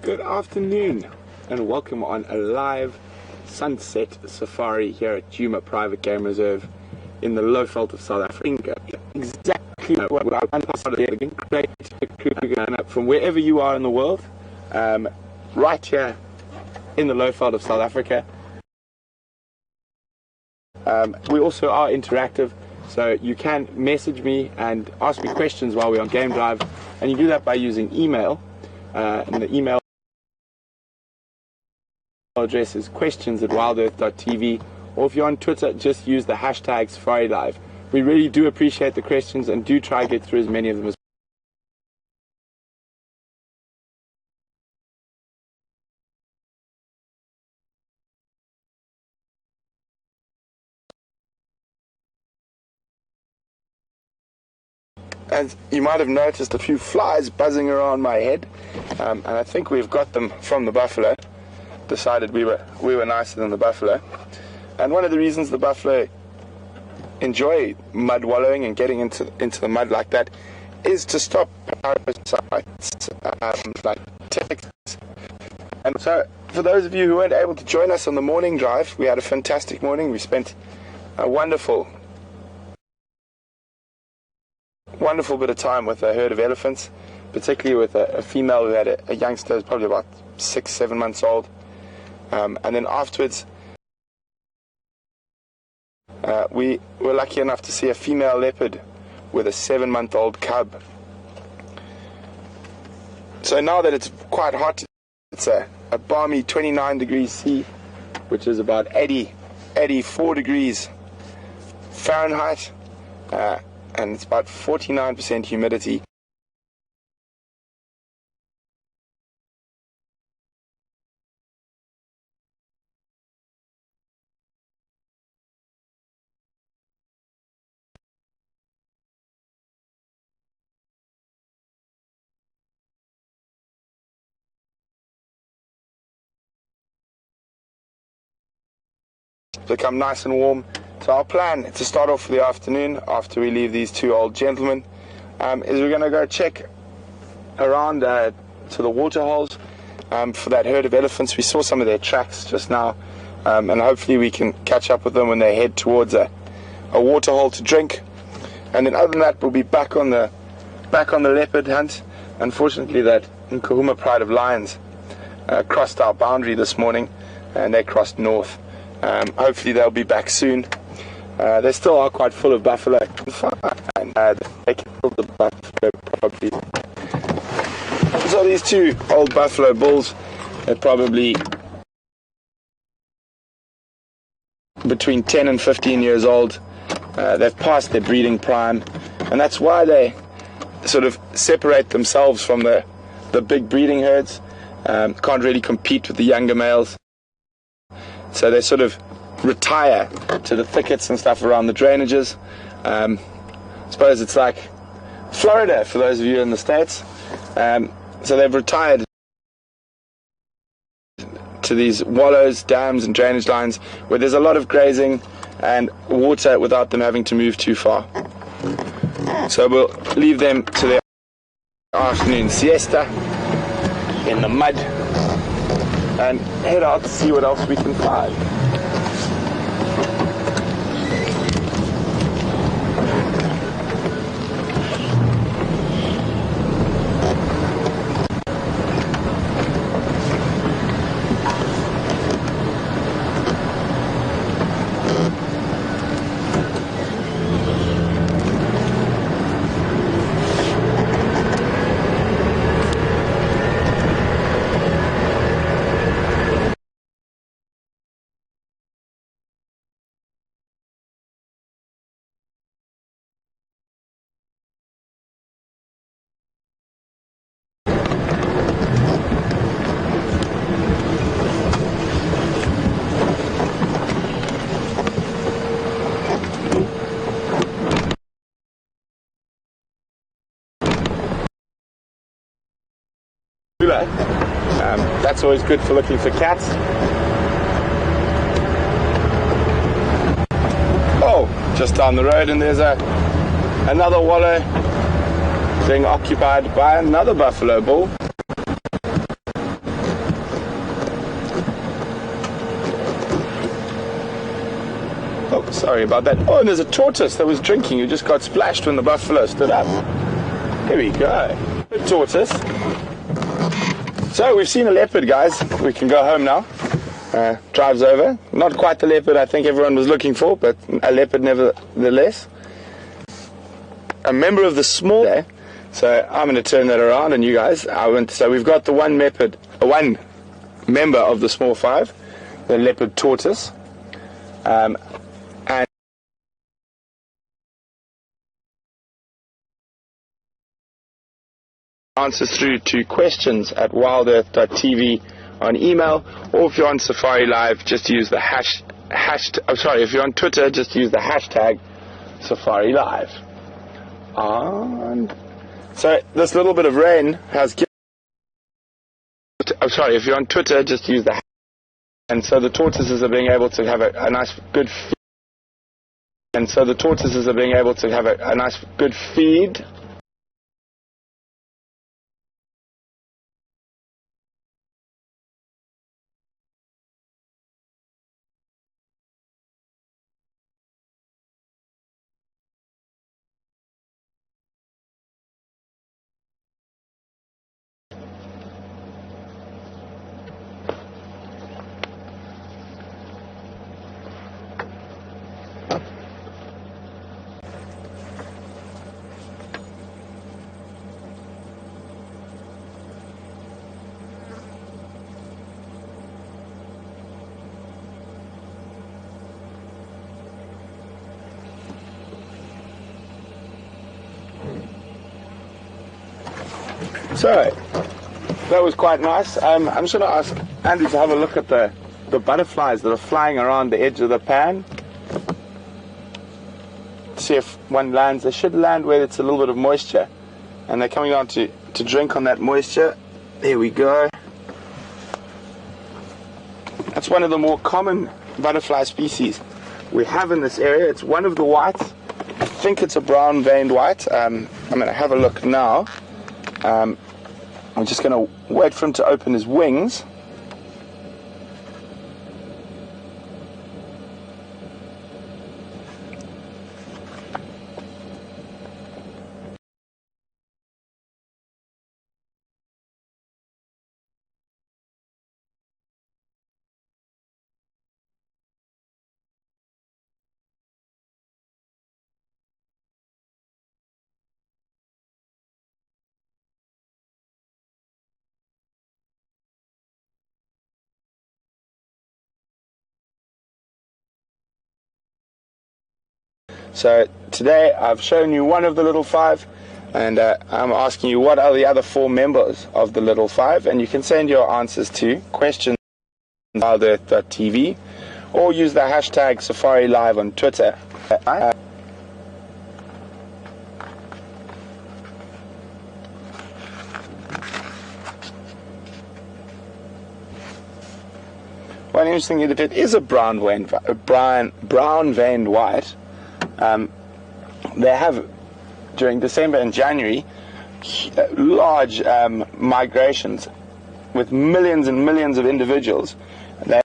Good afternoon and welcome on a live sunset safari here at Djuma Private Game Reserve in the low veld of South Africa. Exactly what I want from wherever you are in the world, right here in the low veld of South Africa. We also are interactive, so you can message me and ask me questions while we're on game drive, and you do that by using email. And the email address is questions@WildEarthTV, or if you're on Twitter, just use the hashtag SafariLive. We really do appreciate the questions and do try to get through as many of them as And you might have noticed a few flies buzzing around my head, and I think we've got them from the buffalo. Decided we were nicer than the buffalo, and one of the reasons the buffalo enjoy mud wallowing and getting into the mud like that is to stop parasites like ticks. And so, for those of you who weren't able to join us on the morning drive, we had a fantastic morning. We spent a wonderful bit of time with a herd of elephants, particularly with a female who had a youngster who's probably about 6-7 months old. And then afterwards, we were lucky enough to see a female leopard with a 7-month-old cub. So now that it's quite hot, it's a balmy 29 degrees C, which is about 84 degrees Fahrenheit, and it's about 49% humidity. Become nice and warm. So our plan to start off for the afternoon, after we leave these two old gentlemen, is we're going to go check around to the water holes for that herd of elephants. We saw some of their tracks just now, and hopefully we can catch up with them when they head towards a water hole to drink. And then other than that, we'll be back on the leopard hunt. Unfortunately, that Djuma Pride of Lions crossed our boundary this morning, and they crossed north. Hopefully they'll be back soon. They still are quite full of buffalo, and they can kill the buffalo probably. So these two old buffalo bulls are probably between 10 and 15 years old. They've passed their breeding prime, and that's why they sort of separate themselves from the big breeding herds. Can't really compete with the younger males. So they sort of retire to the thickets and stuff around the drainages. I suppose it's like Florida for those of you in the States. So they've retired to these wallows, dams and drainage lines where there's a lot of grazing and water without them having to move too far. So we'll leave them to their afternoon siesta in the mud and head out to see what else we can find. That's always good for looking for cats. Oh, just down the road, and there's another wallow being occupied by another buffalo bull. Oh, sorry about that. Oh, and there's a tortoise that was drinking who just got splashed when the buffalo stood up. Here we go. A tortoise. So we've seen a leopard, guys. We can go home now. Drives over. Not quite the leopard I think everyone was looking for, but a leopard nevertheless. A member of the small day. So I'm going to turn that around, and you guys, so we've got the one member of the small five, the leopard tortoise, and answers through to questions at WildEarthTV on email, or if you're on Safari Live, just use the if you're on Twitter, just use the hashtag Safari Live. And so this little bit of rain has given. If you're on Twitter, just use the. And so the tortoises are being able to have a nice good feed. And so the tortoises are being able to have a nice good feed. So that was quite nice. I'm just going to ask Andy to have a look at the butterflies that are flying around the edge of the pan. See if one lands. They should land where it's a little bit of moisture, and they're coming down to drink on that moisture. There we go. That's one of the more common butterfly species we have in this area. It's one of the whites. I think it's a brown veined white. I'm going to have a look now. I'm just going to wait for him to open his wings. So today I've shown you one of the little five, and I'm asking you what are the other four members of the little five, and you can send your answers to questions@WildEarth.tv or use the hashtag Safari Live on Twitter. One interesting thing that it is a brown veined white. They have, during December and January, large migrations with millions and millions of individuals. They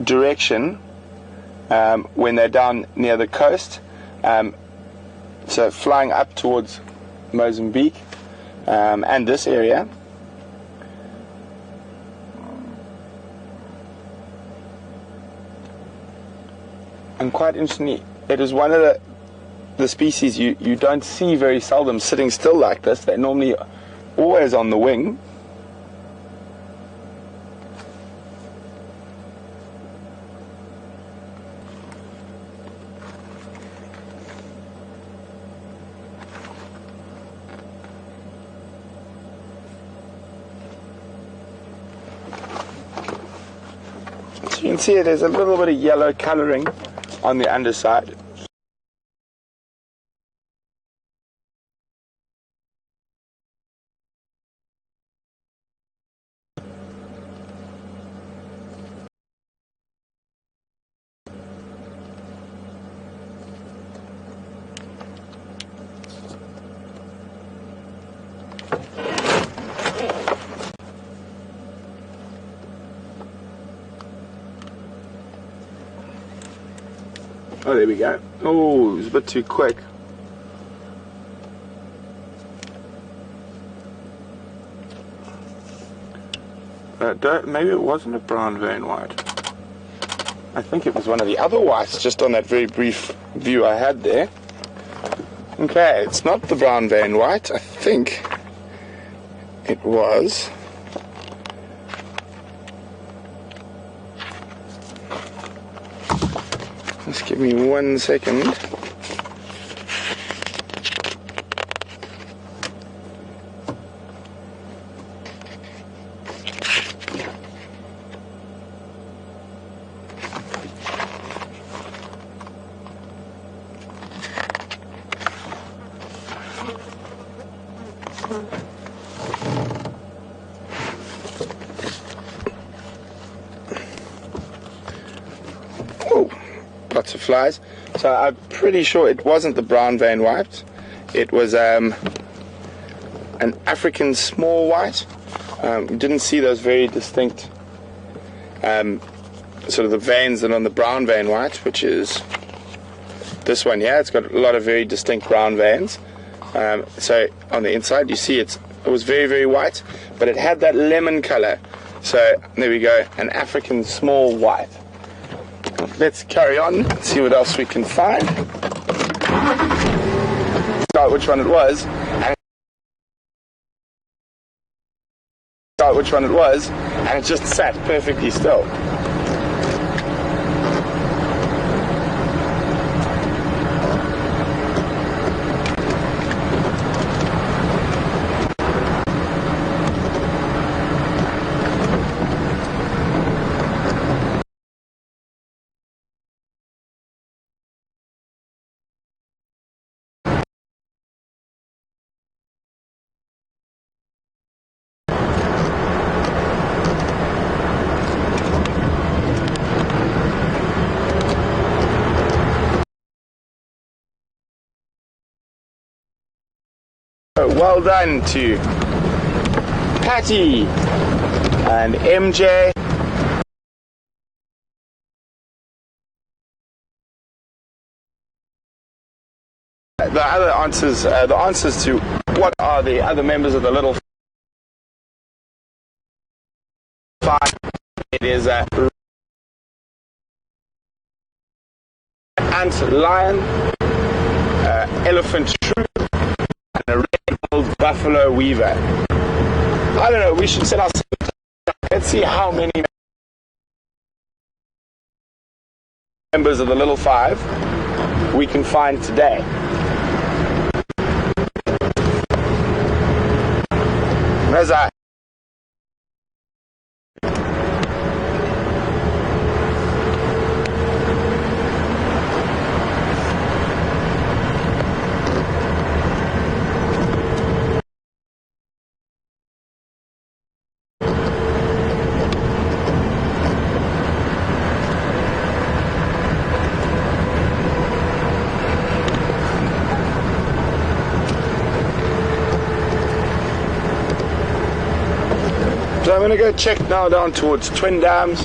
direction when they're down near the coast, so flying up towards Mozambique and this area. And quite interestingly, it is one of the species you don't see very seldom sitting still like this. They're normally always on the wing. So you can see there's a little bit of yellow colouring on the underside. Oh, there we go. Oh, it was a bit too quick. Maybe it wasn't a brown vein white. I think it was one of the other whites, just on that very brief view I had there. Okay, it's not the brown vein white. I think it was. Just give me 1 second. Oh, lots of flies. So I'm pretty sure it wasn't the brown vein white. It was an African small white. Didn't see those very distinct sort of the veins that are on the brown vein white, which is this one here. It's got a lot of very distinct brown veins. So on the inside you see it was very, very white, but it had that lemon color. So there we go, an African small white. Let's carry on, see what else we can find. Start which one it was, and it just sat perfectly still. Well done to Patty and MJ. The other answers, the answers to what are the other members of the little five, it is a ant lion, elephant shrew, and a red-billed buffalo weaver. I don't know, we should set ourselves. Let's see how many members of the little five we can find today. There's a So I'm going to go check now down towards Twin Dams,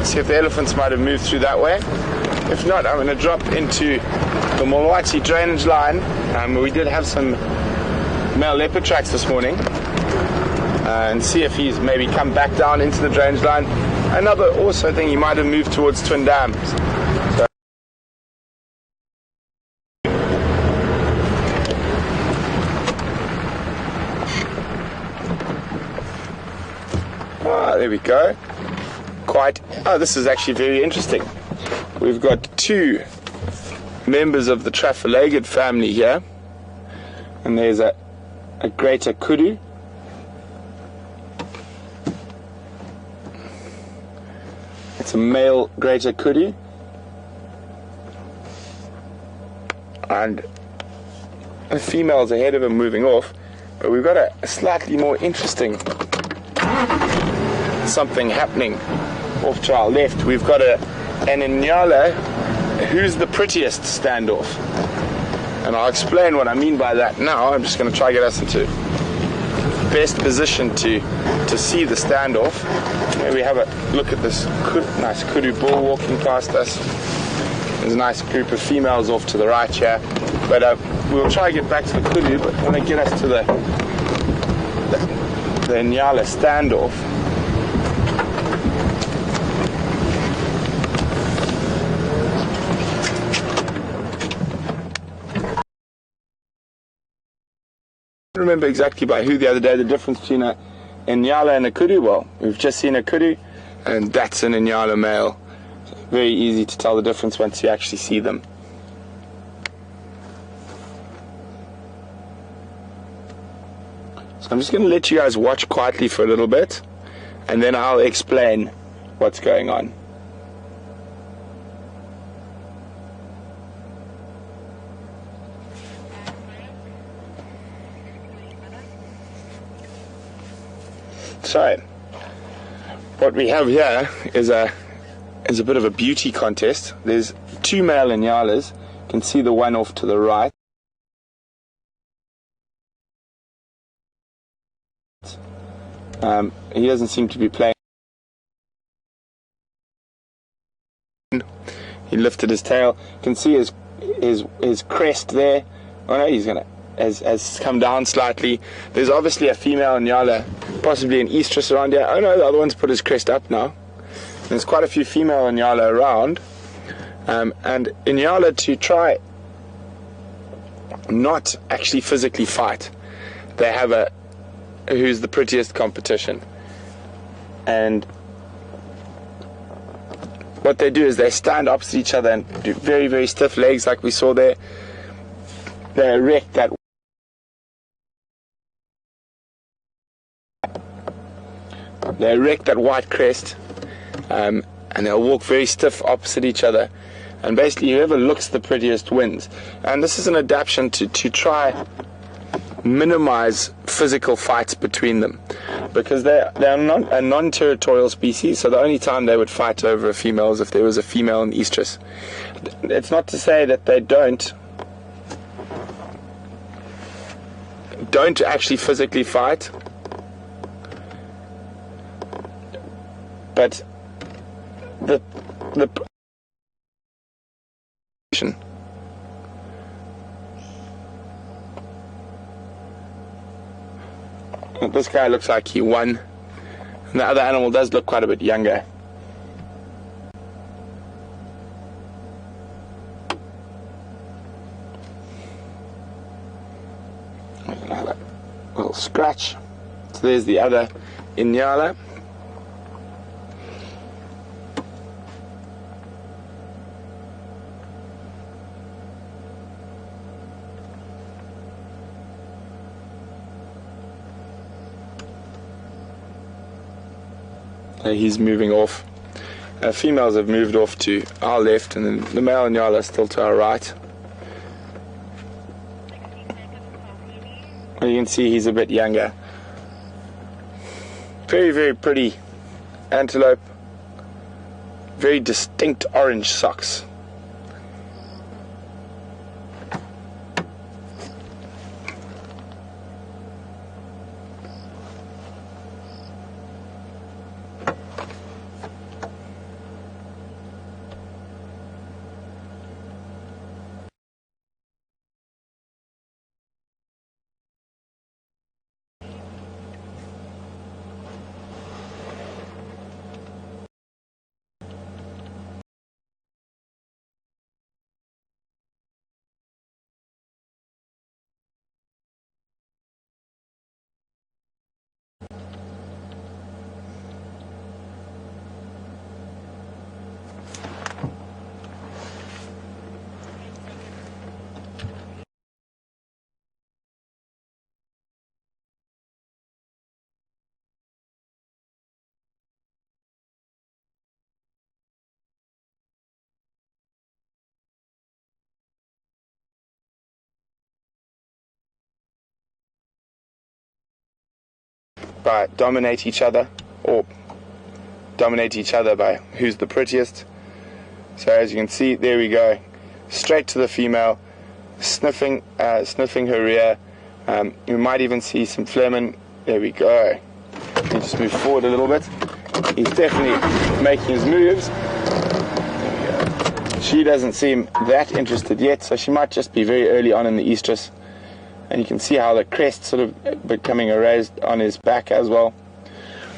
see if the elephants might have moved through that way. If not, I'm going to drop into the Mulwati drainage line. We did have some male leopard tracks this morning, and see if he's maybe come back down into the drainage line. Another also thing, he might have moved towards Twin Dams. So there we go. This is actually very interesting. We've got two members of the Traphalegid family here, and there's a greater kudu. It's a male greater kudu, and the female's ahead of him moving off, but we've got a slightly more interesting something happening off to our left. We've got an Inyala, who's the prettiest standoff, and I'll explain what I mean by that now. I'm just going to try to get us into best position to see the standoff. Maybe have a look at this nice kudu bull walking past us. There's a nice group of females off to the right here, but we'll try to get back to the kudu, but I want to get us to the Nyala standoff. I don't remember exactly by who the other day the difference between a Nyala and a kudu. Well, we've just seen a kudu, and that's an Nyala male. Very easy to tell the difference once you actually see them. So I'm just going to let you guys watch quietly for a little bit, and then I'll explain what's going on. So, what we have here is a bit of a beauty contest. There's two male Nyalas. You can see the one off to the right. He doesn't seem to be playing. He lifted his tail. You can see his crest there. Oh no, has come down slightly. There's obviously a female Nyala, possibly an estrus around here. Oh no, the other one's put his crest up now. There's quite a few female Nyala around, and Nyala to try not actually physically fight. They have a who's the prettiest competition, and what they do is they stand opposite each other and do very, very stiff legs like we saw there. They erect that white crest, and they'll walk very stiff opposite each other, and basically whoever looks the prettiest wins. And this is an adaptation to try minimize physical fights between them, because they're not a non-territorial species, so the only time they would fight over a female is if there was a female in estrus. It's not to say that they don't actually physically fight, but the this guy looks like he won, and the other animal does look quite a bit younger. Another little scratch. So there's the other Nyala. He's moving off. Females have moved off to our left, and then the male Nyala is still to our right. And you can see he's a bit younger. Very, very pretty antelope. Very distinct orange socks. By dominate each other, or dominate each other by who's the prettiest. So as you can see, there we go, straight to the female, sniffing her rear. You might even see some phlegm. There we go. You just move forward a little bit. He's definitely making his moves. There we go. She doesn't seem that interested yet, so she might just be very early on in the estrus. And you can see how the crest sort of becoming erased on his back as well.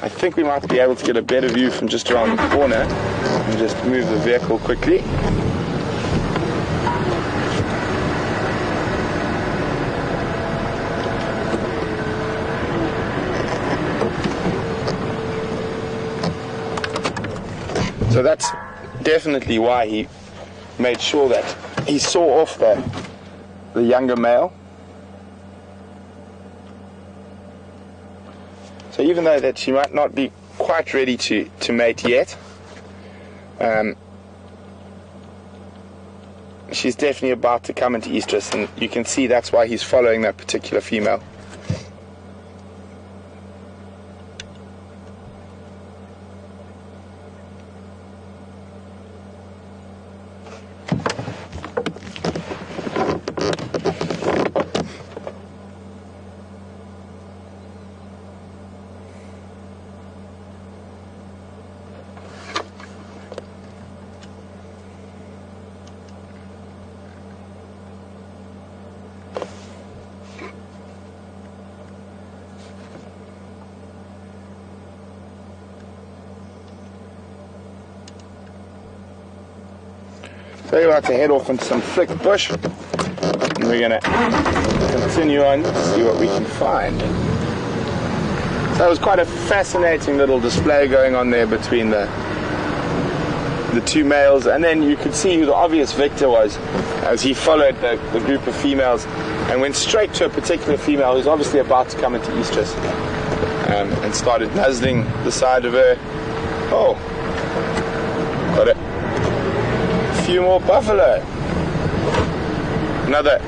I think we might be able to get a better view from just around the corner and just move the vehicle quickly. So that's definitely why he made sure that he saw off the younger male. So even though that she might not be quite ready to mate yet, she's definitely about to come into estrus, and you can see that's why he's following that particular female. So we're about to head off into some thick bush, and we're going to continue on to see what we can find. So that was quite a fascinating little display going on there between the two males, and then you could see who the obvious victor was as he followed the group of females and went straight to a particular female who's obviously about to come into estrus, and started nuzzling the side of her. Oh, got it. Few more buffalo. Another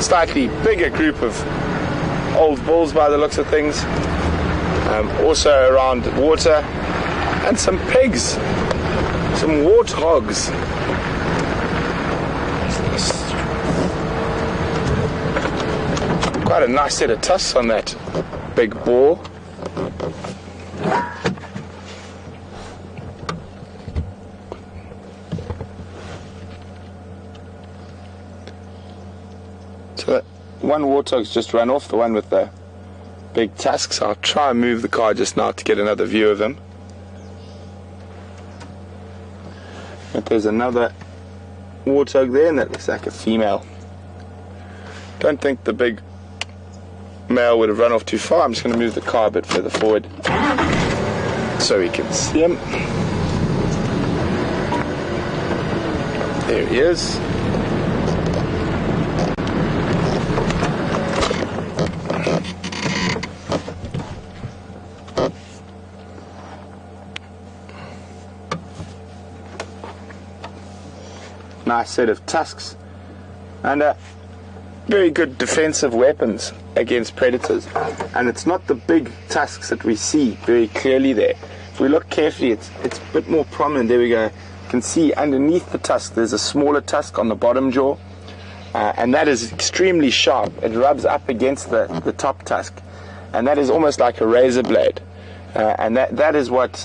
slightly bigger group of old bulls by the looks of things. Also around water, and some pigs, some warthogs. Quite a nice set of tusks on that big boar. So that one warthog's just run off, the one with the big tusks. I'll try and move the car just now to get another view of him. But there's another warthog there, and that looks like a female. Don't think the big male would have run off too far. I'm just going to move the car a bit further forward so we can see him. There he is. Nice set of tusks, and very good defensive weapons against predators. And it's not the big tusks that we see very clearly there. If we look carefully, it's a bit more prominent. There we go. You can see underneath the tusk there's a smaller tusk on the bottom jaw, and that is extremely sharp. It rubs up against the top tusk, and that is almost like a razor blade. And that is what,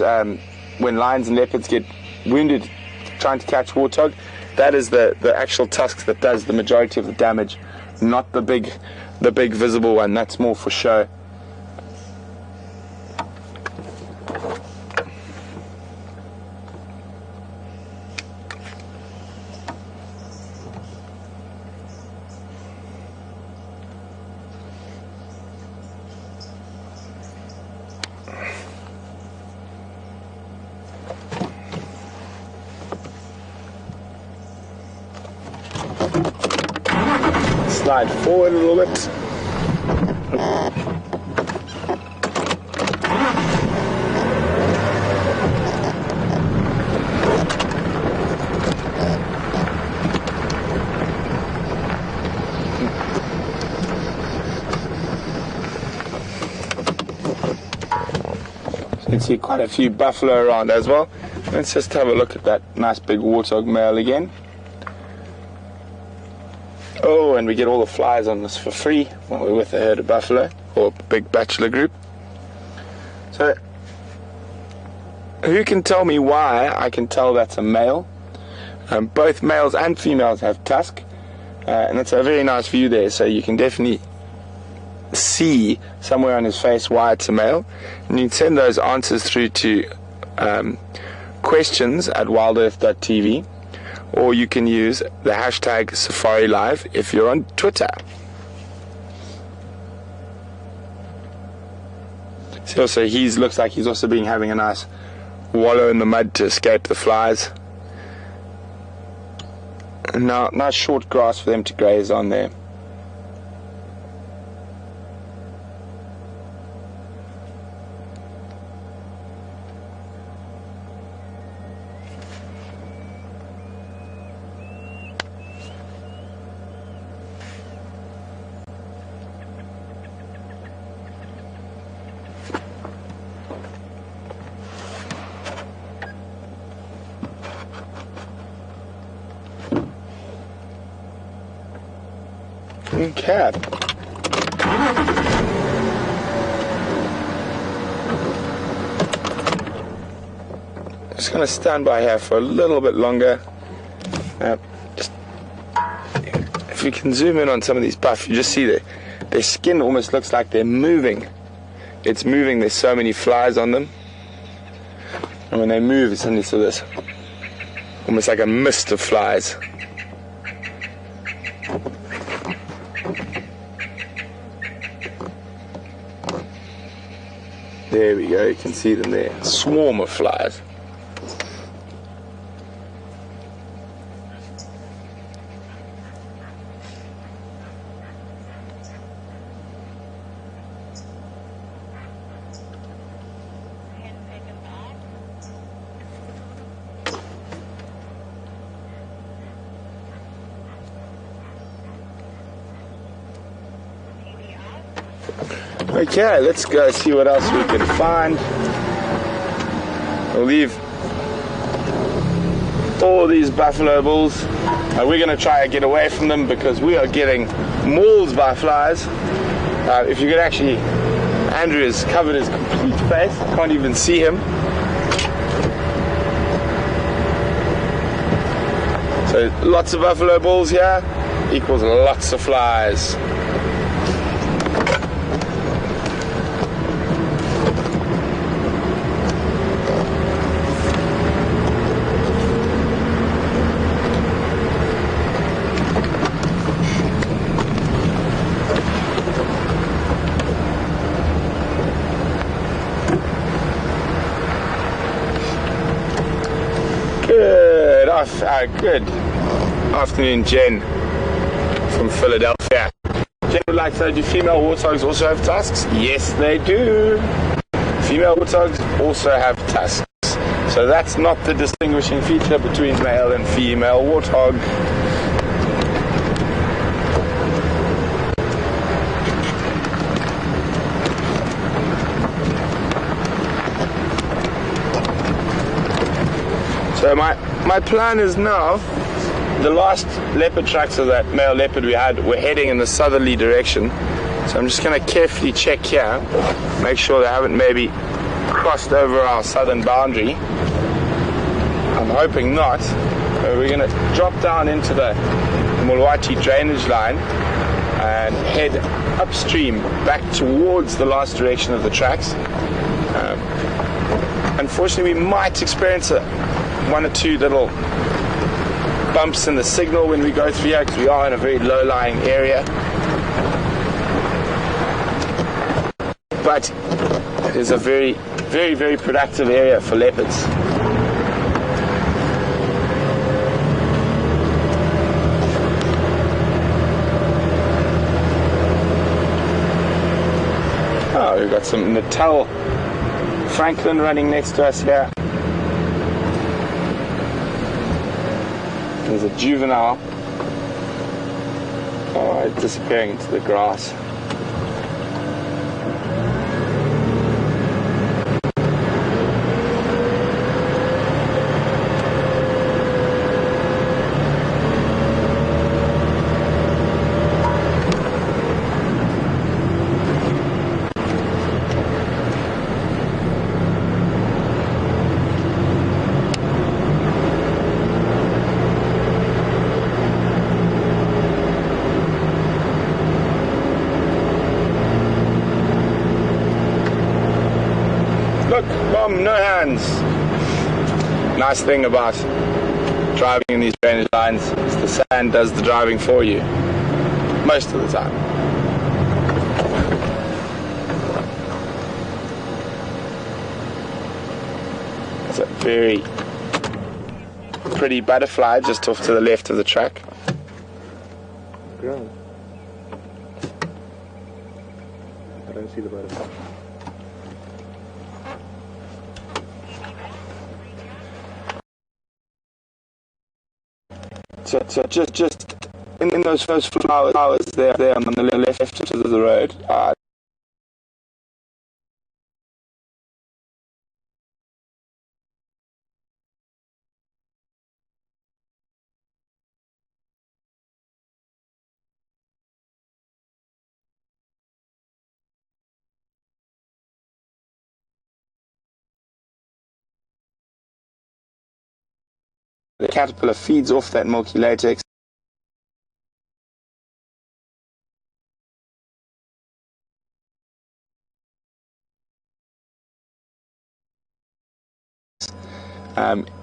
when lions and leopards get wounded trying to catch warthog, that is the actual tusk that does the majority of the damage, not the big visible one. That's more for show. Slide forward a little bit. So you can see quite a few buffalo around as well. Let's just have a look at that nice big warthog male again. Oh, and we get all the flies on this for free when we're with a herd of buffalo or a big bachelor group. So, who can tell me why I can tell that's a male? Both males and females have tusk, and it's a very nice view there, so you can definitely see somewhere on his face why it's a male. And you can send those answers through to questions@wildearth.tv, or you can use the hashtag #SafariLive if you're on Twitter. So also looks like he's also been having a nice wallow in the mud to escape the flies. And now nice short grass for them to graze on there. Okay. Just going to stand by here for a little bit longer. If you can zoom in on some of these buff, you just see their skin almost looks like they're moving. It's moving. There's so many flies on them, and when they move, it's suddenly so this almost like a mist of flies. There we go, you can see them there. A swarm of flies. Okay, let's go see what else we can find. We'll leave all these buffalo bulls. We're going to try and get away from them because we are getting mauled by flies. If you could actually, Andrew has covered his complete face. Can't even see him. So lots of buffalo bulls here equals lots of flies. Good afternoon, Jen from Philadelphia. Jen would like to know, do female warthogs also have tusks? Yes, they do. Female warthogs also have tusks. So that's not the distinguishing feature between male and female warthog. So my plan is now, the last leopard tracks of that male leopard we had were heading in the southerly direction. So I'm just going to carefully check here, make sure they haven't maybe crossed over our southern boundary. I'm hoping not. We're going to drop down into the Mulwati drainage line and head upstream back towards the last direction of the tracks. Unfortunately, we might experience one or two little bumps in the signal when we go through here because we are in a very low-lying area. But it is a very, very, very productive area for leopards. Oh, we've got some Natal Franklin running next to us here. There's a juvenile disappearing into the grass. arm, no hands. Nice thing about driving in these drainage lines is the sand does the driving for you most of the time. It's a very pretty butterfly just off to the left of the track. Ground. I don't see the butterfly. So just in those first flowers there on the left of the road. The caterpillar feeds off that milky latex.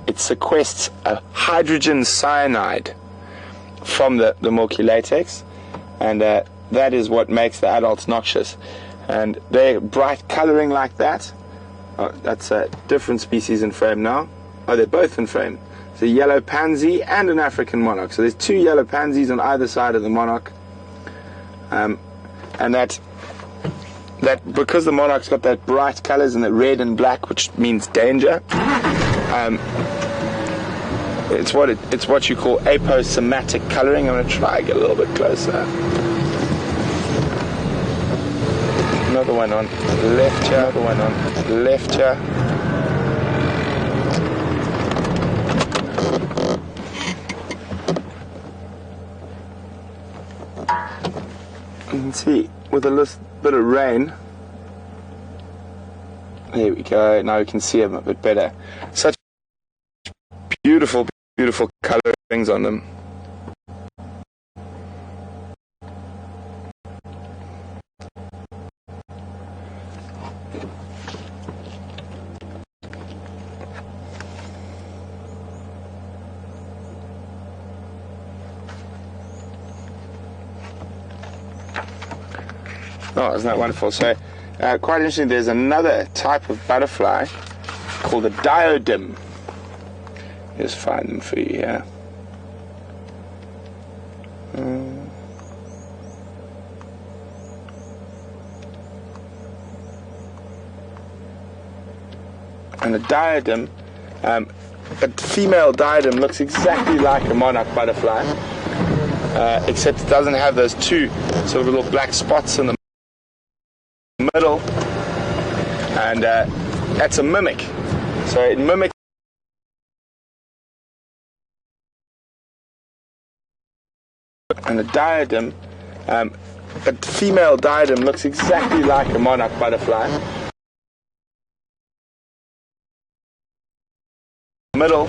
It sequestrates a hydrogen cyanide from the milky latex, and that is what makes the adults noxious. And they're bright colouring like that. Oh, that's a different species in frame now. Oh, they're both in frame. It's a yellow pansy and an African monarch. So there's two yellow pansies on either side of the monarch, and that because the monarch's got that bright colours and that red and black, which means danger. It's what you call aposematic colouring. I'm going to try and get a little bit closer. Another one on left here. Another one on left here. You can see with a little bit of rain. There we go. Now we can see them a bit better. Such beautiful, beautiful colourings on them. Oh, isn't that wonderful? So, quite interesting, there's another type of butterfly called a diadem. Just find them for you here. And a diadem, a female diadem looks exactly like a monarch butterfly, except it doesn't have those two sort of little black spots in the middle, and that's a mimic. So it mimics and a diadem, a female diadem looks exactly like a monarch butterfly. Middle,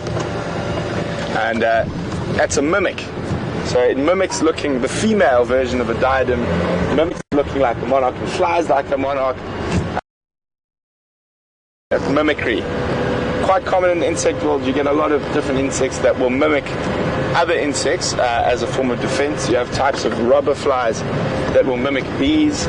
and that's a mimic. So it mimics looking, the female version of a diadem mimics looking like a monarch and flies like a monarch. Mimicry. Quite common in the insect world. You get a lot of different insects that will mimic other insects as a form of defense. You have types of robber flies that will mimic bees.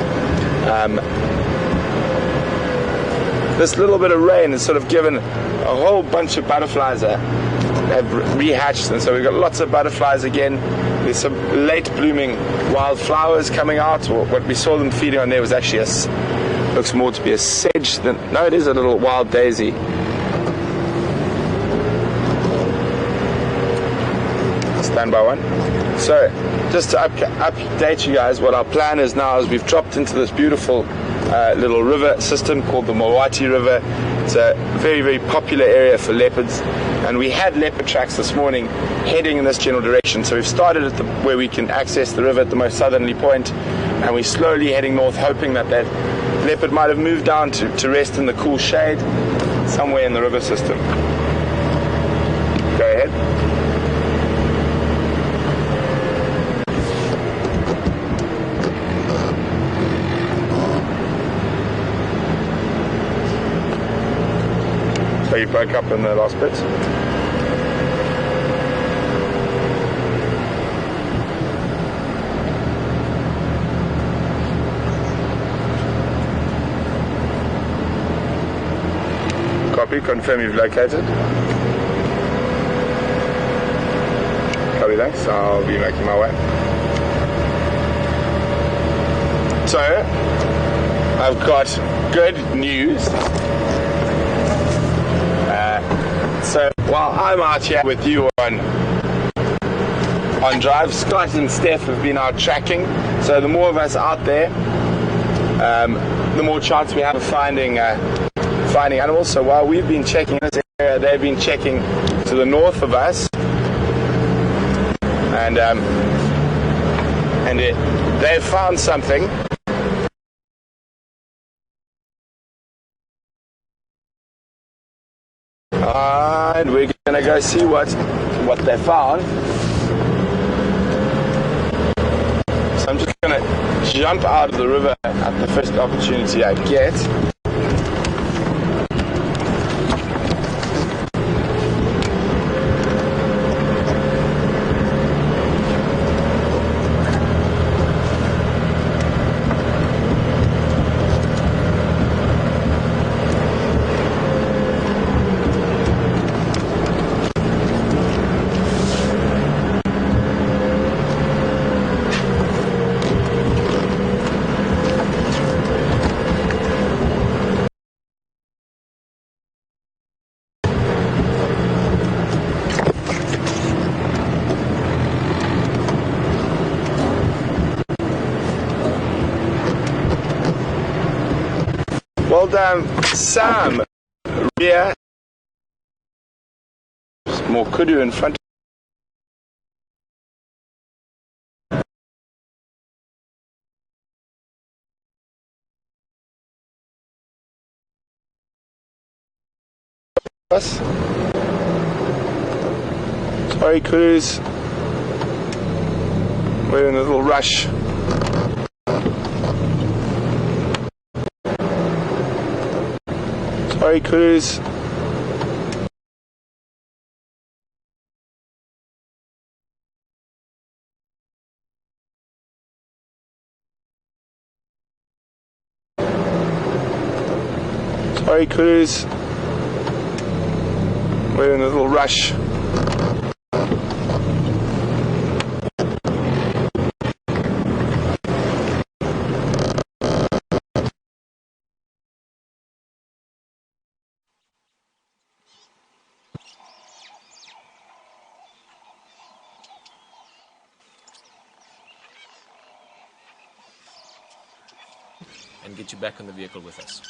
This little bit of rain has sort of given a whole bunch of butterflies have rehatched, and so we've got lots of butterflies again. There's some late blooming wild flowers coming out. What we saw them feeding on there was actually looks more to be a sedge than, no, it is a little wild daisy. Stand by one. So just to update you guys, what our plan is now is we've dropped into this beautiful little river system called the Mawati River. It's a very, very popular area for leopards, and we had leopard tracks this morning heading in this general direction. So we've started at where we can access the river at the most southerly point, and we're slowly heading north, hoping that leopard might have moved down to rest in the cool shade somewhere in the river system. Go ahead. we broke up in the last bit. Copy, confirm you've located. Copy, thanks. I'll be making my way. So, I've got good news. So, while I'm out here with you on drive, Scott and Steph have been out tracking. So, the more of us out there, the more chance we have of finding animals. So, while we've been checking this area, they've been checking to the north of us, and they've found something. And we're gonna go see what they found. So I'm just gonna jump out of the river at the first opportunity I get. Well done, Sam. Rear. More kudu in front. Sorry, kudus. We're in a little rush. Sorry, kudus. Sorry, kudus. We're in a little rush. And get you back on the vehicle with us.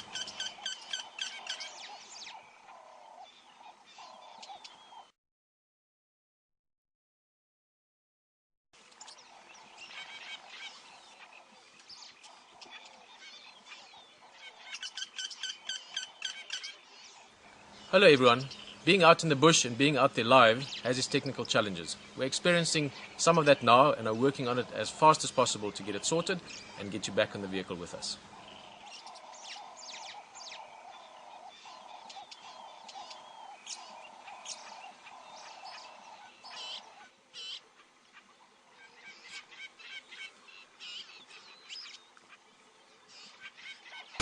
Hello everyone. Being out in the bush and being out there live has its technical challenges. We're experiencing some of that now and are working on it as fast as possible to get it sorted and get you back on the vehicle with us.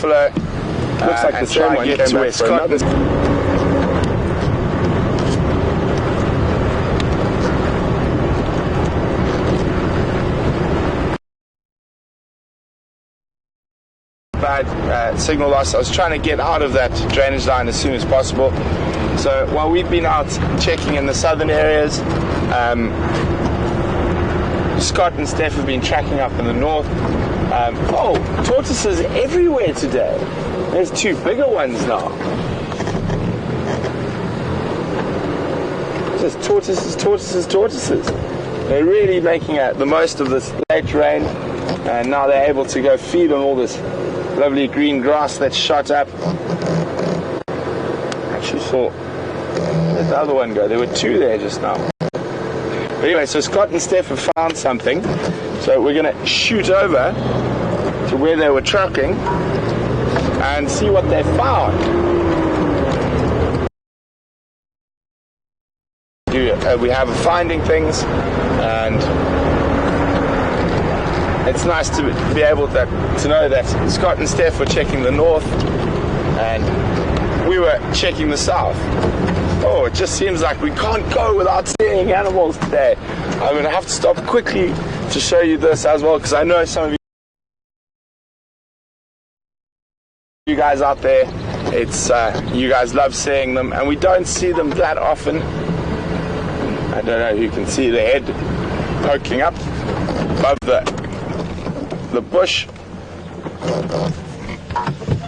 Looks like the same one came back for another. Bad signal loss. I was trying to get out of that drainage line as soon as possible. So while we've been out checking in the southern areas, Scott and Steph have been tracking up in the north. Oh, tortoises everywhere today. There's two bigger ones now. Just tortoises, tortoises, tortoises. They're really making the most of this late rain, and now they're able to go feed on all this lovely green grass that's shot up. Actually saw, where'd the other one go? There were two there just now. But anyway, so Scott and Steph have found something. So we're going to shoot over to where they were trucking and see what they found. we have of finding things, and it's nice to be able to know that Scott and Steph were checking the north and we were checking the south. Oh, it just seems like we can't go without seeing animals today. I'm going to have to stop quickly to show you this as well, because I know some of you guys out there, it's you guys love seeing them, and we don't see them that often. I don't know if you can see the head poking up above the bush.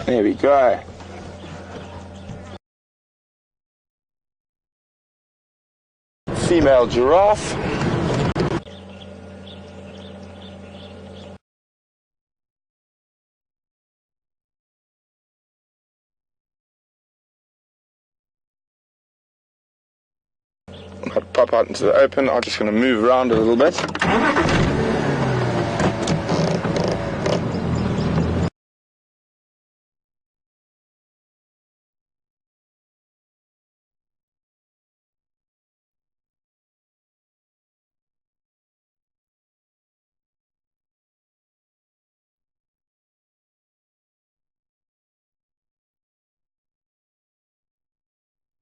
There we go. Female giraffe. I'll pop out into the open. I'm just going to move around a little bit.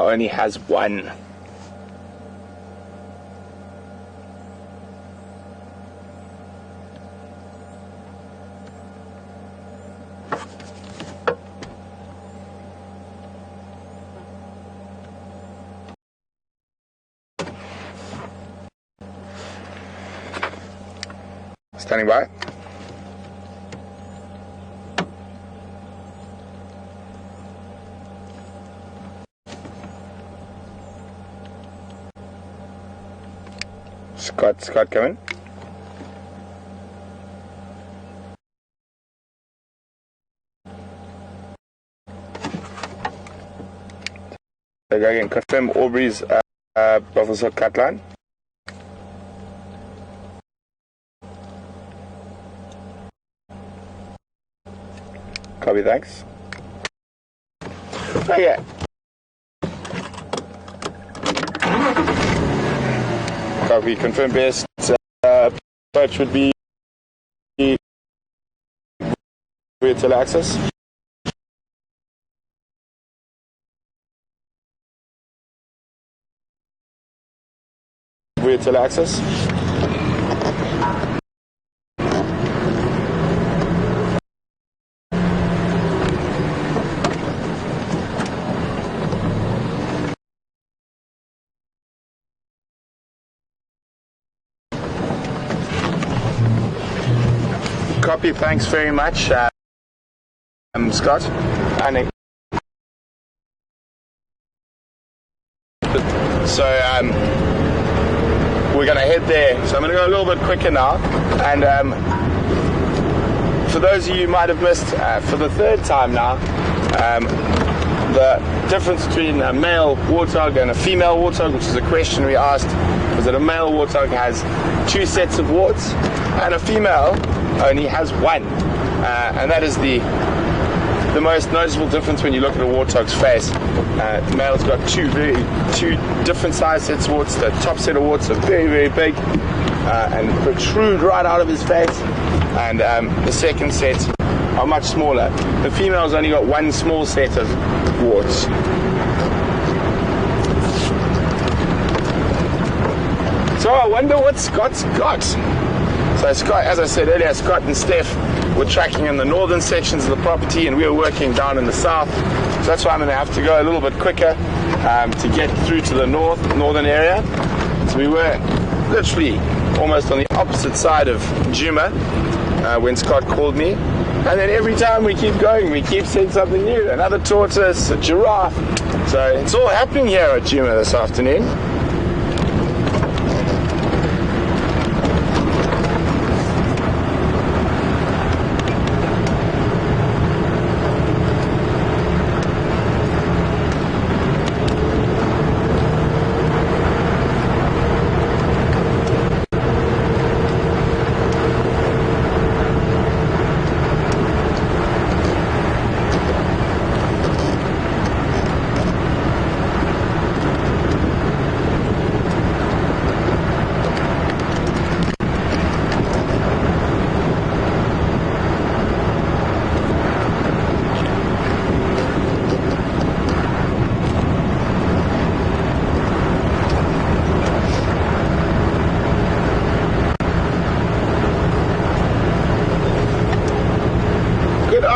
Only has one. Standing by. Scott coming. So go again, confirm Aubrey's Buffalo Silk cut line. Copy, thanks. Okay. Copy, confirm best approach would be via tele-access. Via tele-access. Copy, thanks very much, Scott. And so we're going to head there. So I'm going to go a little bit quicker now. And for those of you who might have missed, for the third time now, the difference between a male warthog and a female warthog, which is a question we asked, was that a male warthog has 2 sets of warts and a female only has 1, and that is the most noticeable difference when you look at a warthog's face. The male's got two different size sets of warts. The top set of warts are very, very big and protrude right out of his face, and the second set are much smaller. The female's only got 1 small set of warts. So I wonder what Scott's got. So Scott, as I said earlier, Scott and Steph were tracking in the northern sections of the property, and we were working down in the south. So that's why I'm going to have to go a little bit quicker to get through to the northern area. So we were literally almost on the opposite side of Djuma when Scott called me. And then every time we keep going, we keep seeing something new. Another tortoise, a giraffe. So it's all happening here at Djuma this afternoon.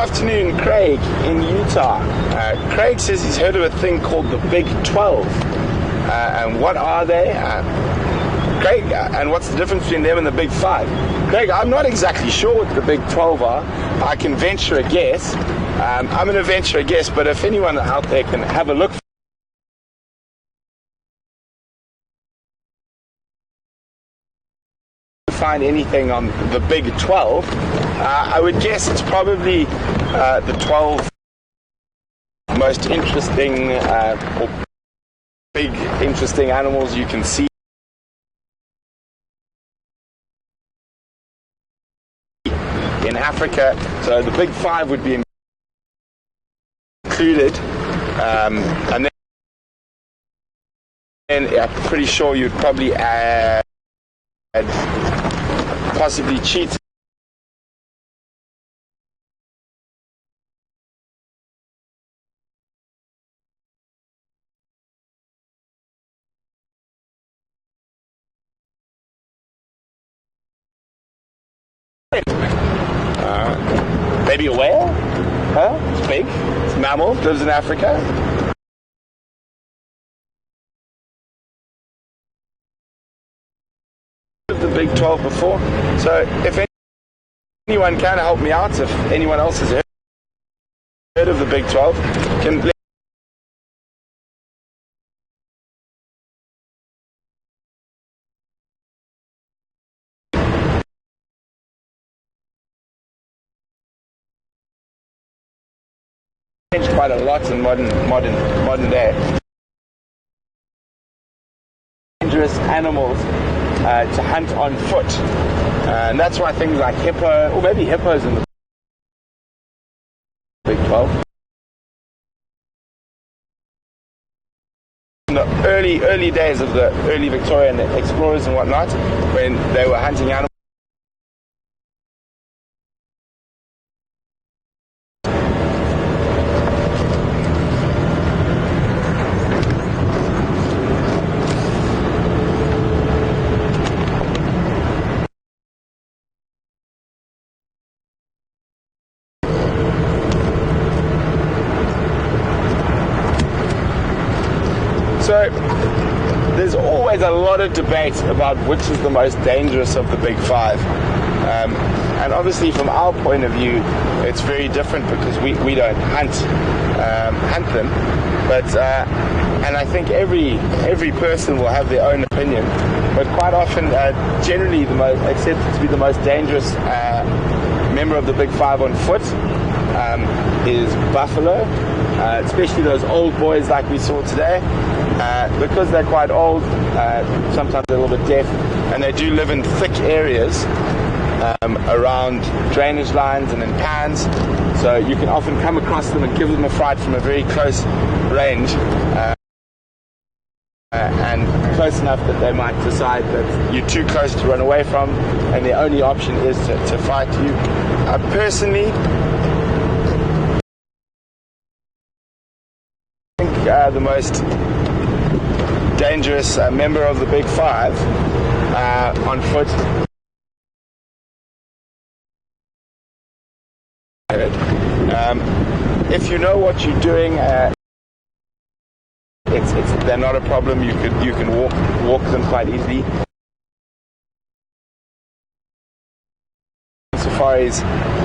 afternoon, Craig in Utah. Craig says he's heard of a thing called the Big 12. And what are they? Craig, and what's the difference between them and the Big 5? Craig, I'm not exactly sure what the Big 12 are. I can venture a guess. I'm going to venture a guess, but if anyone out there can have a look, find anything on the Big 12, I would guess it's probably the 12 most interesting or big interesting animals you can see in Africa. So the Big 5 would be included, and then I'm pretty sure you'd probably add possibly cheetah. Maybe a whale? Huh? It's big. It's a mammal. Lives in Africa. The Big 12 before. So if anyone can help me out, if anyone else has heard of the Big 12, can let changed quite a lot in modern day. Dangerous animals to hunt on foot, and that's why things like hippo, or maybe hippos in the Big 12. In the early days of the early Victorian explorers and whatnot, when they were hunting animals, so there's always a lot of debate about which is the most dangerous of the Big 5. And obviously from our point of view, it's very different because we don't hunt them. But and I think every person will have their own opinion. But quite often, generally accepted to be the most dangerous member of the Big 5 on foot is buffalo, especially those old boys like we saw today. Because they're quite old, sometimes they're a little bit deaf, and they do live in thick areas around drainage lines and in pans, so you can often come across them and give them a fright from a very close range, and close enough that they might decide that you're too close to run away from, and their only option is to fight you. Personally, I think the most dangerous member of the Big 5 on foot. If you know what you're doing, they're not a problem. You can walk them quite easily. Safaris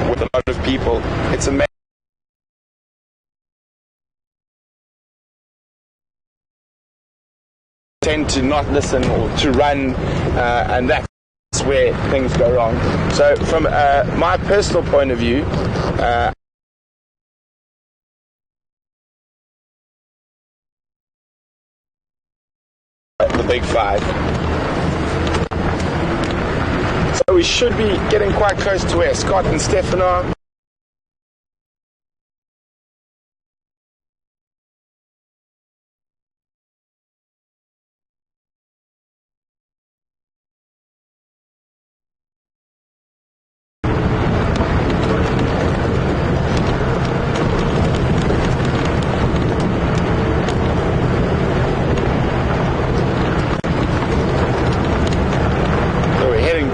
with a lot of people, it's amazing. Tend to not listen or to run, and that's where things go wrong. So from my personal point of view, the Big 5. So we should be getting quite close to where Scott and Stefan are.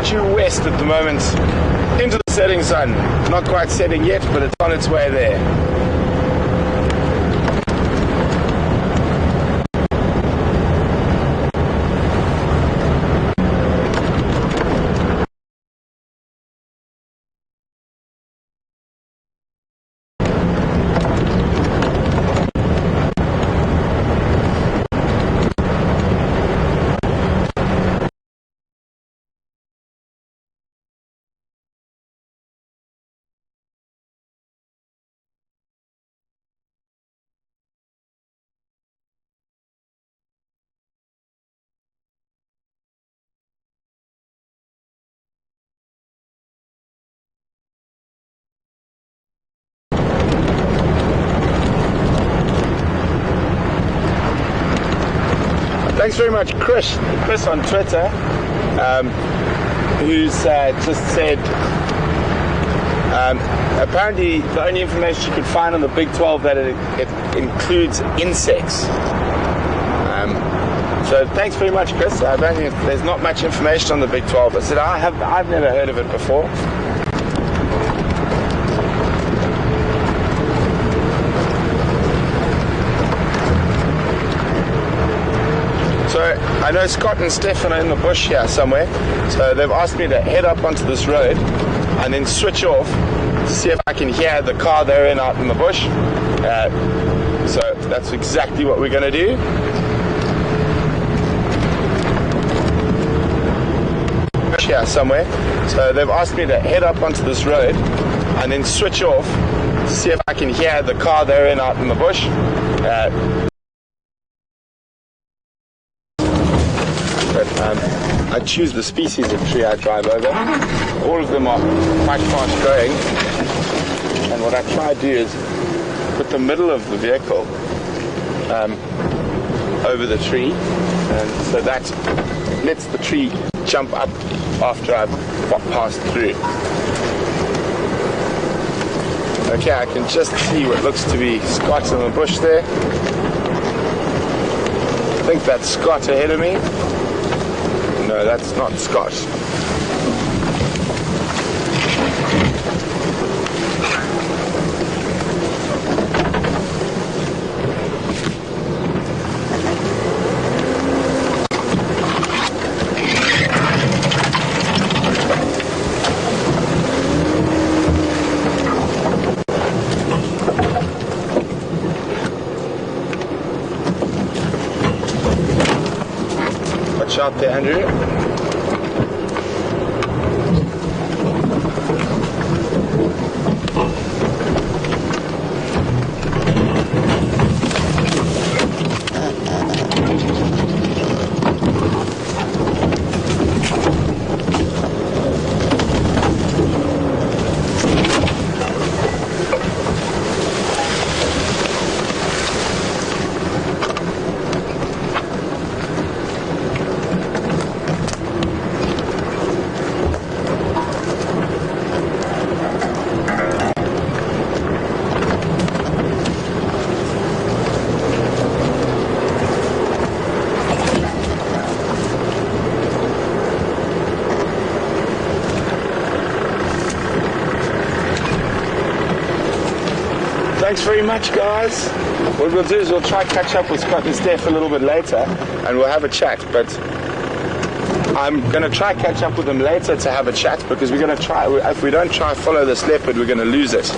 Due west at the moment into the setting, sun. Not quite setting yet, but it's on its way there. Thanks very much, Chris on Twitter, who's just said apparently the only information you could find on the Big 12 that it includes insects. So thanks very much, Chris. There's not much information on the Big 12. I said I've never heard of it before. So I know Scott and Stefan are in the bush here somewhere, so they've asked me to head up onto this road and then switch off to see if I can hear the car they're in out in the bush. So that's exactly what we're going to do. Here somewhere, so they've asked me to head up onto this road and then switch off to see if I can hear the car they're in out in the bush. I choose the species of tree I drive over. All of them are quite fast growing, and what I try to do is put the middle of the vehicle over the tree, and so that lets the tree jump up after I've passed through. Okay, I can just see what looks to be Scott in the bush there. I think that's Scott ahead of me. No, that's not Scott. Watch out there, Andrew. Thanks very much, guys. What we'll do is we'll try catch up with Scott and Steph a little bit later, and we'll have a chat. But I'm going to try catch up with them later to have a chat, because we're going to try. If we don't try follow this leopard, we're going to lose it.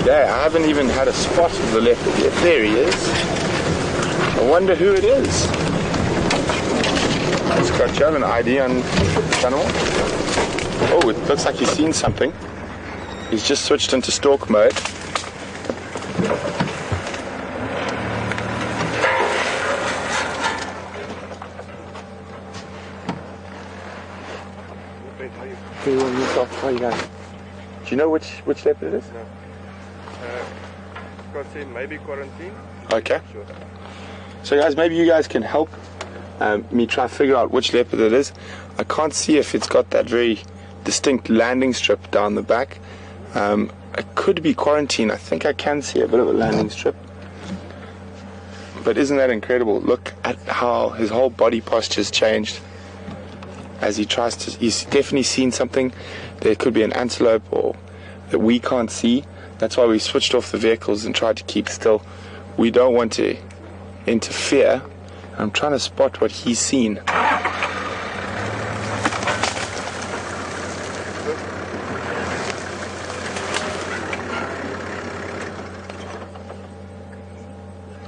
I haven't even had a spot of the leopard yet. There he is. I wonder who it is. Scott, do you have an ID on this animal? Oh, it looks like he's seen something. He's just switched into stalk mode. How are you going? Do you know which leopard it is? No. Scott said maybe quarantine. Okay. Sure. So guys, maybe you guys can help me try to figure out which leopard it is. I can't see if it's got that very distinct landing strip down the back. It could be quarantine. I think I can see a bit of a landing strip. But isn't that incredible? Look at how his whole body posture's changed as he tries to. He's definitely seen something. There could be an antelope or that we can't see. That's why we switched off the vehicles and tried to keep still. We don't want to interfere. I'm trying to spot what he's seen.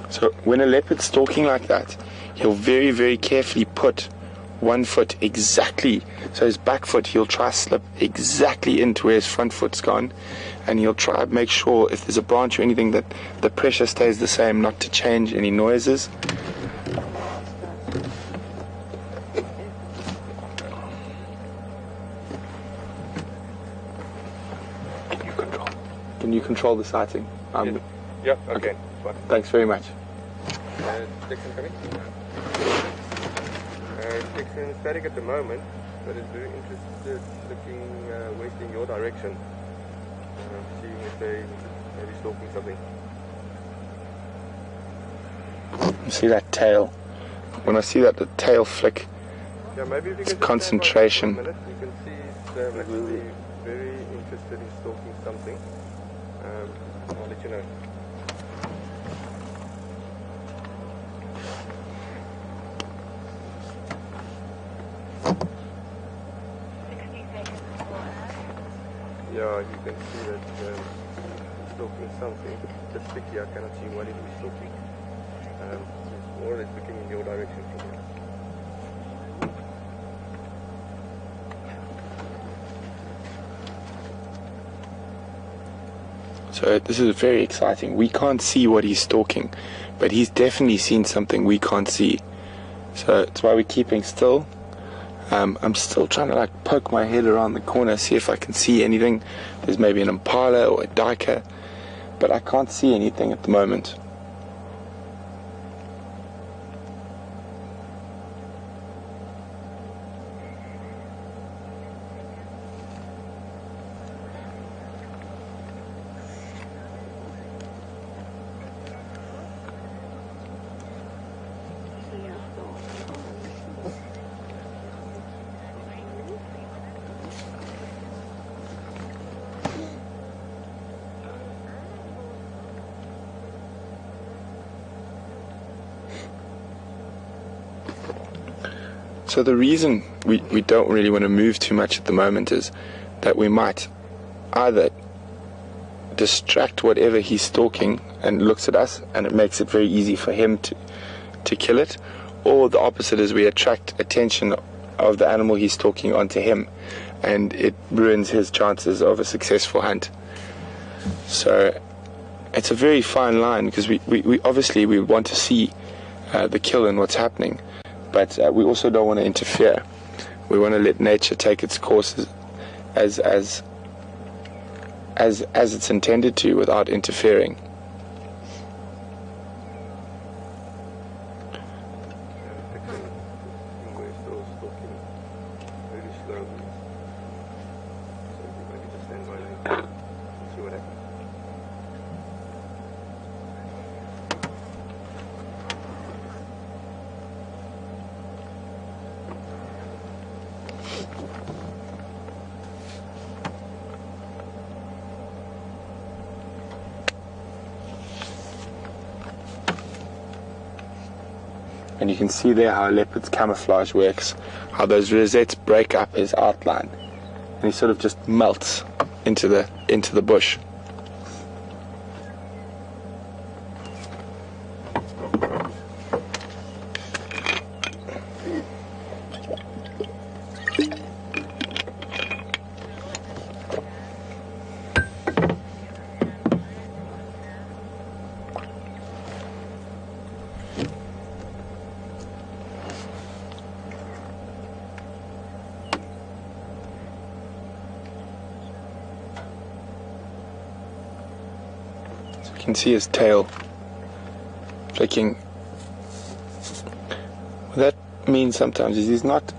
So when a leopard's stalking like that, he'll very, very carefully put one foot exactly, so his back foot, he'll try to slip exactly into where his front foot's gone, and he'll try to make sure if there's a branch or anything that the pressure stays the same, not to change any noises. Can you control the sighting? Yeah, okay. Fine. Thanks very much. Dixon coming? Dixon static at the moment, but is very interested looking west in your direction, seeing if they maybe stalking something. You see that tail? When I see that the tail flick, Yeah, maybe if you it's can concentration. Just stand by for a minute, you can see they're actually very interested in stalking something. I'll let you know. Yeah, you can see that he's stalking something. It's sticky, I cannot see what it is stalking. It's more or less looking in your direction from here. So this is very exciting. We can't see what he's stalking, but he's definitely seen something we can't see. So that's why we're keeping still. I'm still trying to like poke my head around the corner, see if I can see anything. There's maybe an impala or a duiker, but I can't see anything at the moment. So the reason we don't really want to move too much at the moment is that we might either distract whatever he's stalking and looks at us, and it makes it very easy for him to kill it, or the opposite is we attract attention of the animal he's stalking onto him, and it ruins his chances of a successful hunt. So it's a very fine line, because we obviously we want to see the kill and what's happening, but we also don't want to interfere. We want to let nature take its course as it's intended to, without interfering. We're still stalking really slowly. So maybe just stand by there and see what happens. And you can see there how a leopard's camouflage works, how those rosettes break up his outline, and he sort of just melts into the bush. You can see his tail flicking. What that means sometimes is he's not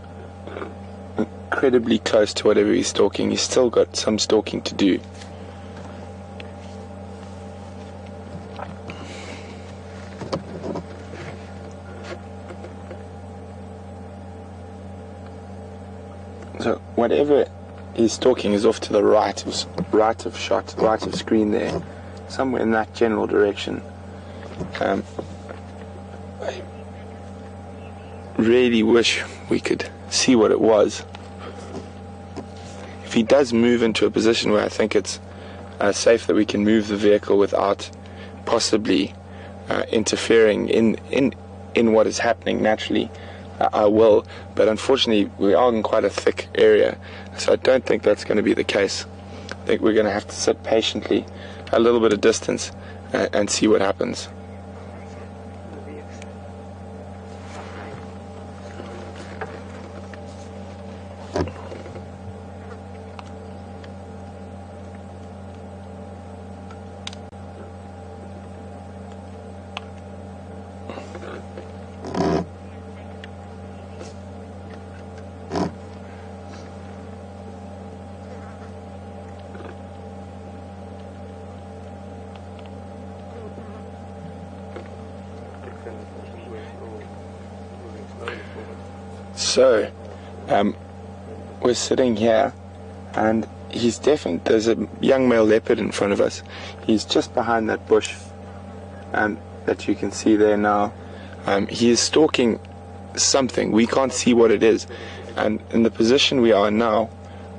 incredibly close to whatever he's stalking. He's still got some stalking to do. So whatever he's stalking is off to the right of shot, right of screen there, somewhere in that general direction. I really wish we could see what it was. If he does move into a position where I think it's safe that we can move the vehicle without possibly interfering in what is happening naturally, I will, but unfortunately we are in quite a thick area, so I don't think that's going to be the case. I think we're going to have to sit patiently a little bit of distance and see what happens. So, we're sitting here, and there's a young male leopard in front of us. He's just behind that bush that you can see there now. He is stalking something. We can't see what it is. And in the position we are now,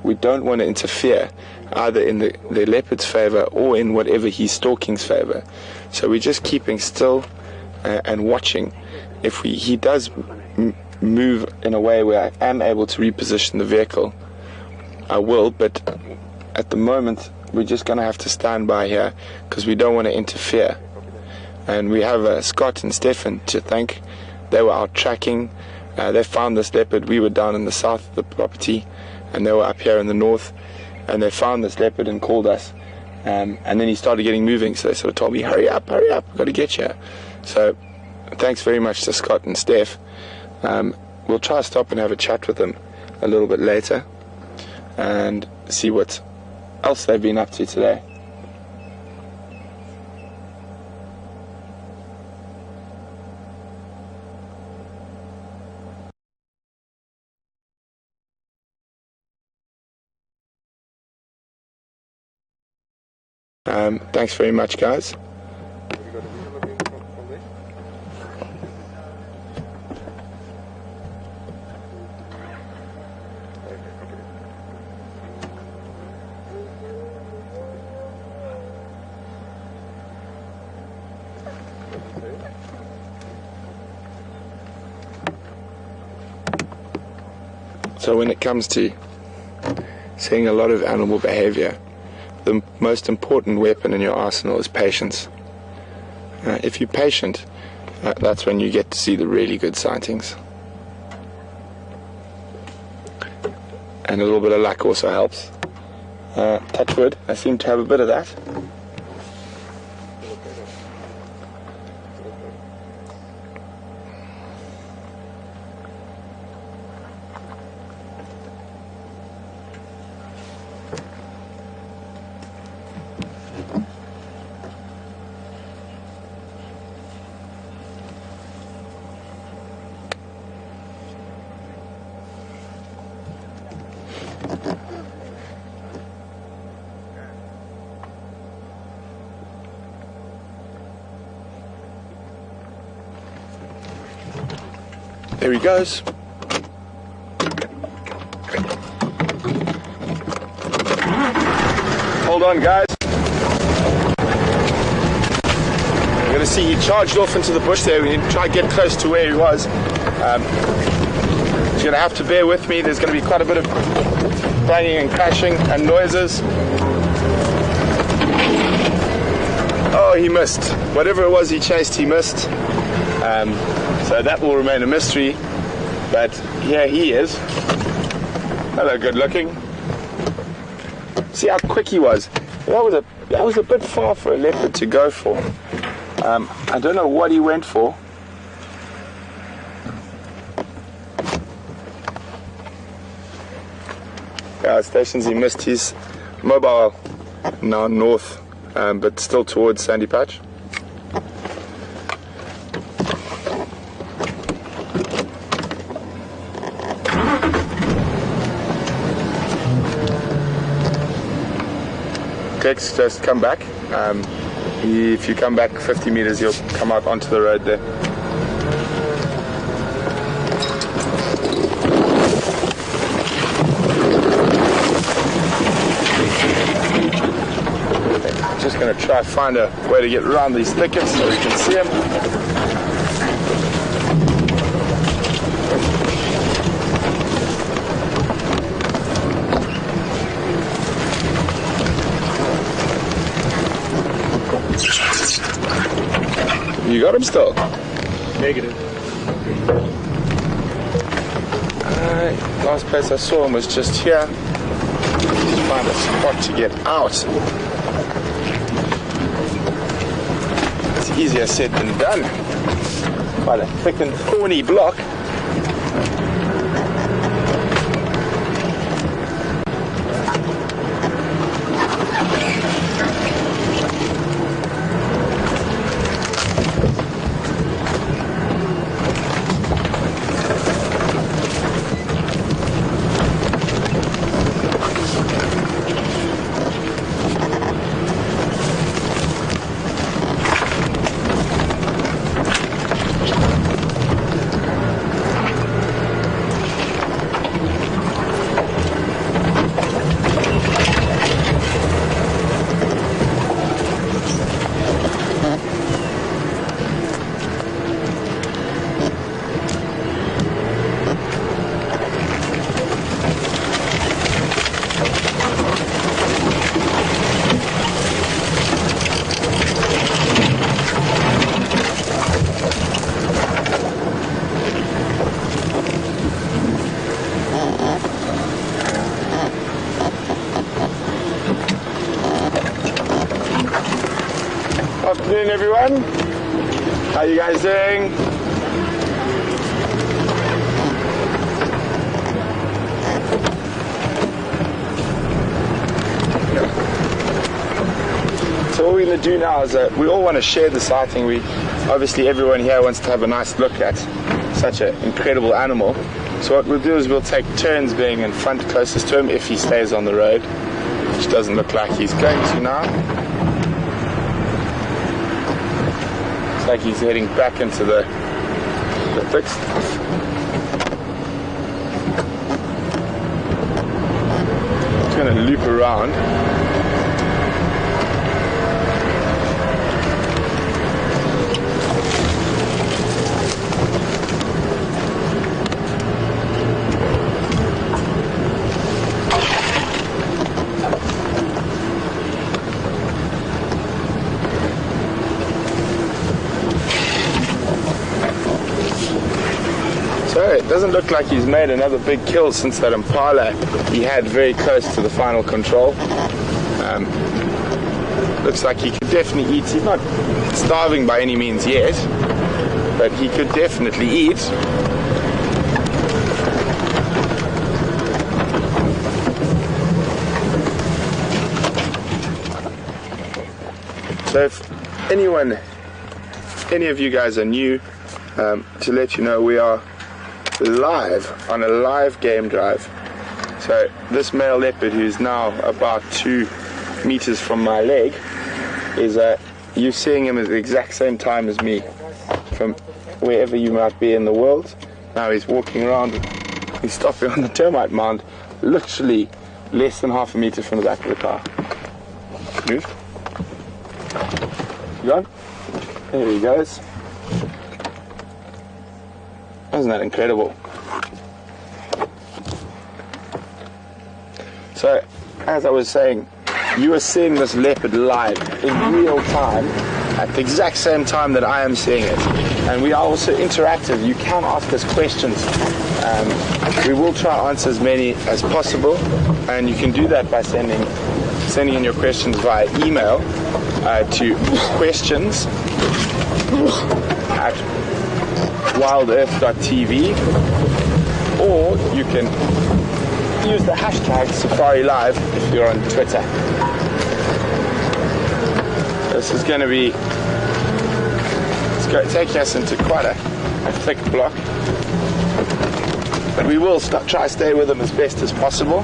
we don't want to interfere, either in the leopard's favor or in whatever he's stalking's favor. So we're just keeping still and watching. If he does move in a way where I am able to reposition the vehicle, I will, but at the moment we're just going to have to stand by here because we don't want to interfere. And we have Scott and Stefan to thank. They were out tracking. They found this leopard. We were down in the south of the property and they were up here in the north, and they found this leopard and called us, and then he started getting moving, so they sort of told me, hurry up, we've got to get you. So thanks very much to Scott and Steph. We'll try to stop and have a chat with them a little bit later and see what else they've been up to today. Thanks very much, guys. So when it comes to seeing a lot of animal behavior, the most important weapon in your arsenal is patience. If you're patient, that's when you get to see the really good sightings. And a little bit of luck also helps. Touch wood, I seem to have a bit of that. There he goes. Hold on, guys. We're going to see he charged off into the bush there. We need to try to get close to where he was. You're going to have to bear with me. There's going to be quite a bit of banging and crashing and noises. Oh, he missed. Whatever it was he chased, he missed. So that will remain a mystery, but here he is. Hello, good looking. See how quick he was. That was a bit far for a leopard to go for. I don't know what he went for. stations. He missed his mobile now north, but still towards Sandy Patch. Clicks, just come back. If you come back 50 meters, you'll come out onto the road there. Just going to try to find a way to get around these thickets so we can see them. You got him still? Negative. Last place I saw him was just here. Just find a spot to get out. It's easier said than done. Quite a thick and thorny block. Afternoon, everyone. How you guys doing? So what we're going to do now is we all want to share the sighting. Obviously everyone here wants to have a nice look at such an incredible animal. So what we'll do is we'll take turns being in front closest to him if he stays on the road, which doesn't look like he's going to now. Like he's heading back into the thick stuff. Just going to loop around. It doesn't look like he's made another big kill since that impala he had very close to the final control. Looks like he could definitely eat. He's not starving by any means yet, but he could definitely eat. So if any of you guys are new, to let you know, we are live on a live game drive. So this male leopard, who's now about 2 meters from my leg, is you're seeing him at the exact same time as me from wherever you might be in the world. Now he's walking around, he's stopping on the termite mound, literally less than half a meter from the back of the car. Move. You got? There he goes. Isn't that incredible? So, as I was saying, you are seeing this leopard live in real time at the exact same time that I am seeing it. And we are also interactive. You can ask us questions. We will try to answer as many as possible, and you can do that by sending in your questions via email to questions at WildEarthTV, or you can use the hashtag #SafariLive if you're on Twitter. This is going to be taking us into quite a thick block, but we will try to stay with them as best as possible.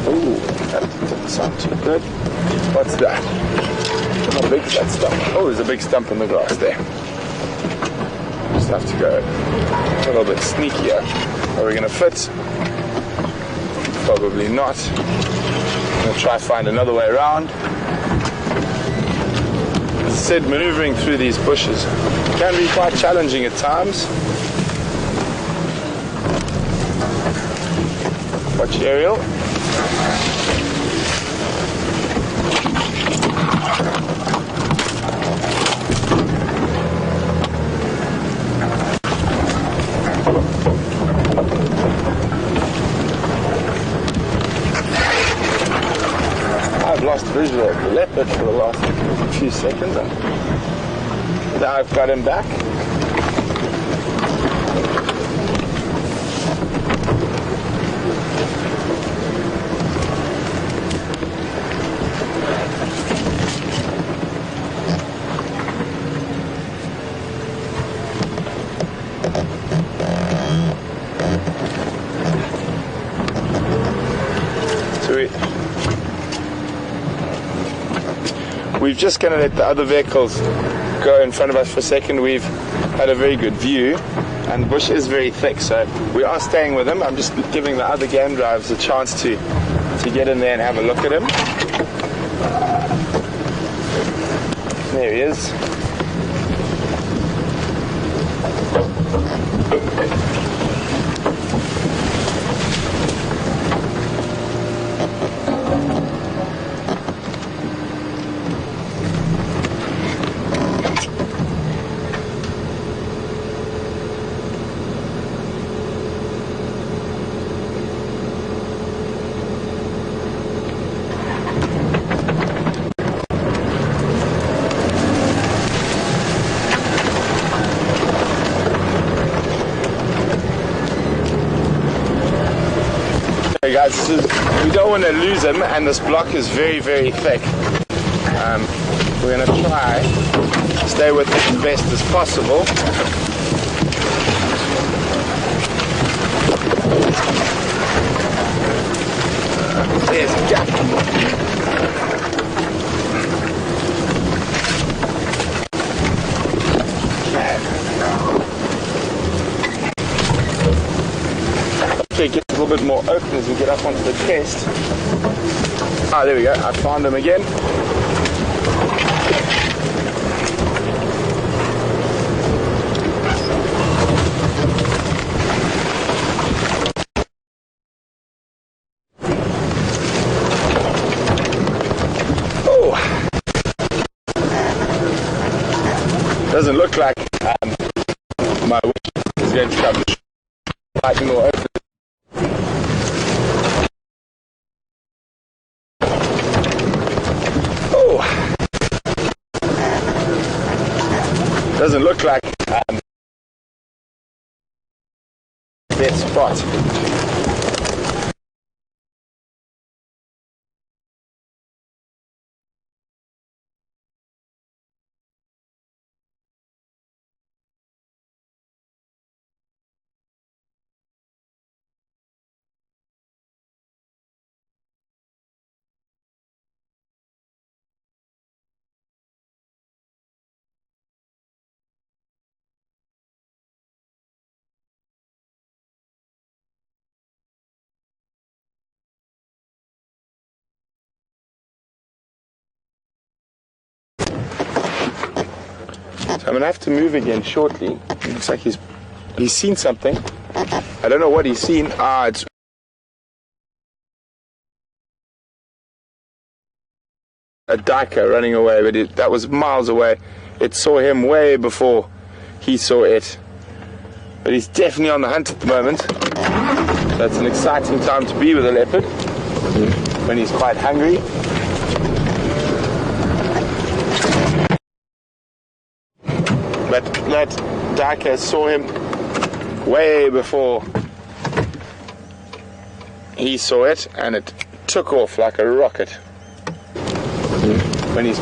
Ooh, that doesn't sound too good. What's that? How big is that stump? Oh, there's a big stump in the grass there. Just have to go a little bit sneakier. Are we going to fit? Probably not. I'm going to try to find another way around. As I said, maneuvering through these bushes can be quite challenging at times. Watch Ariel. I've lost visual of the leopard for the last few seconds. Now I've got him back. We're just going to let the other vehicles go in front of us for a second. We've had a very good view and the bush is very thick, so we are staying with them. I'm just giving the other game drivers a chance to get in there and have a look at him. There he is. Hey guys, we don't want to lose him, and this block is very, very thick. We're going to try to stay with it as best as possible. There's a gap. Okay, get a little bit more open as we get up onto the test. Ah, there we go. I found him again. Oh, doesn't look like my wish is going to come slightly more open. Doesn't look like that spot. So I'm going to have to move again shortly. It looks like he's seen something. I don't know what he's seen. Ah, it's a duiker running away, but that was miles away. It saw him way before he saw it. But he's definitely on the hunt at the moment. So it's an exciting time to be with a leopard when he's quite hungry. But that duiker saw him way before he saw it and it took off like a rocket. When he's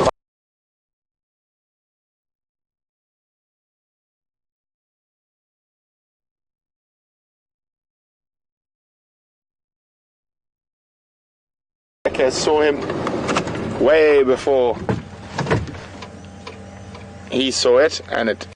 saw him way before he saw it, and it